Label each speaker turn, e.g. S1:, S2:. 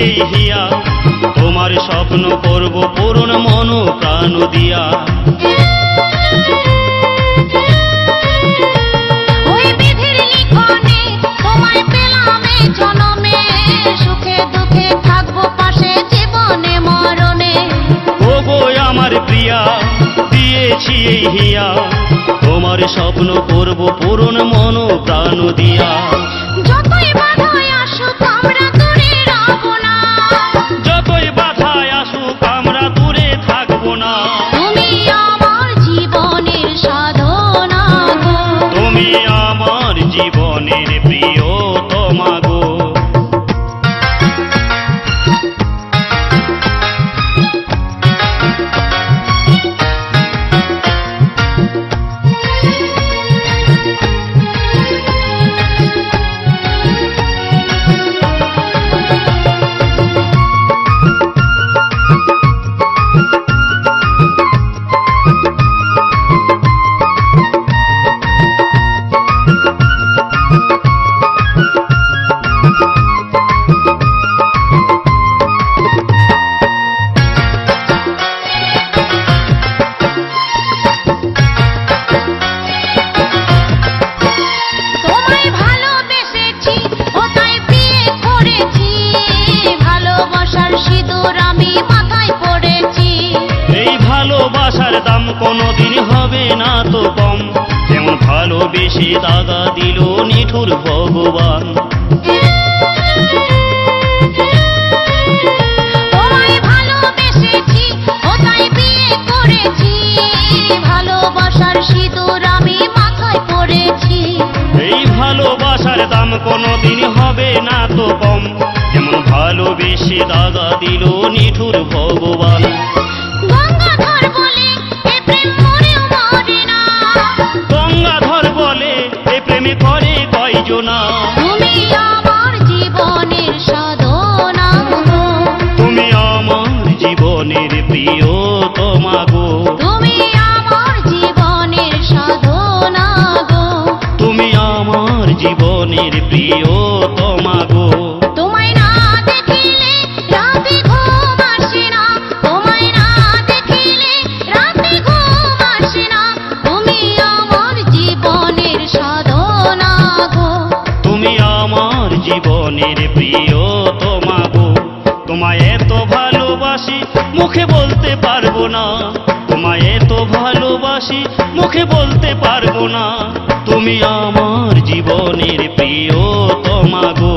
S1: এই হিয়া, তোমার স্বপ্ন করব পূরণ মন প্রাণ দিয়া।
S2: ওই বিধির লিখনে তোমায় পেলাম এই জনমে, সুখে দুঃখে থাকবো পাশে জীবনে মরণে।
S1: ওগো আমার প্রিয়া, দিয়েছি এই হিয়া, তোমার স্বপ্ন করব পূরণ মন প্রাণ দিয়া।
S2: যতই বাধায় আসুক আমরা দূরে রব না,
S1: যতই বাধায় আসুক আমরা দূরে থাকবো না।
S2: তুমি আমার জীবনের সাধনা গো,
S1: তুমি আমার জীবনের প্রিয়তমা গো।
S2: তোমায় ভালোবেসেছি ও তাই বিয়ে করেছি, ভালোবাসার সিঁদুর আমি মাথায় পড়েছি।
S1: এই ভালোবাসার দাম কোনোদিন হবে না তো কম, যেমন ভালোবেসে দাগা দিল নিঠুর ভগবান।
S2: তোমায় ভালোবেসেছি ও তাই বিয়ে করেছি, ভালোবাসার সিঁদুর আমি মাথায় পড়েছি।
S1: এই ভালোবাসার দাম কোনোদিন হবে না তো কম, যেমন ভালোবেসে দাগা দিল নিঠুর ভগবান।
S2: গঙ্গাধর বলে এ প্রেম মরেও মরে না,
S1: গঙ্গাধর বলে এ প্রেমে করে কয়জনা।
S2: তুমি আমার জীবনের সাধনা গো,
S1: তুমি আমার জীবনের প্রিয়তমা গো।
S2: তুমি আমার জীবনের সাধনা গো,
S1: তুমি আমার জীবনের প্রিয়তমা গো।
S2: তোমায় না দেখিলে রাতে ঘুম আসে না, তোমায় না দেখিলে রাতে ঘুম আসে না, তুমি আমার জীবনের সাধনা গো,
S1: তুমি আমার জীবনের প্রিয়তমা গো। তোমায় এত ভালোবাসি মুখে বলতে পারবো না, তোমায় এত ভালোবাসি মুখে বলতে পারবো না। তুমি আমার জীবনের প্রিয়তমা গো।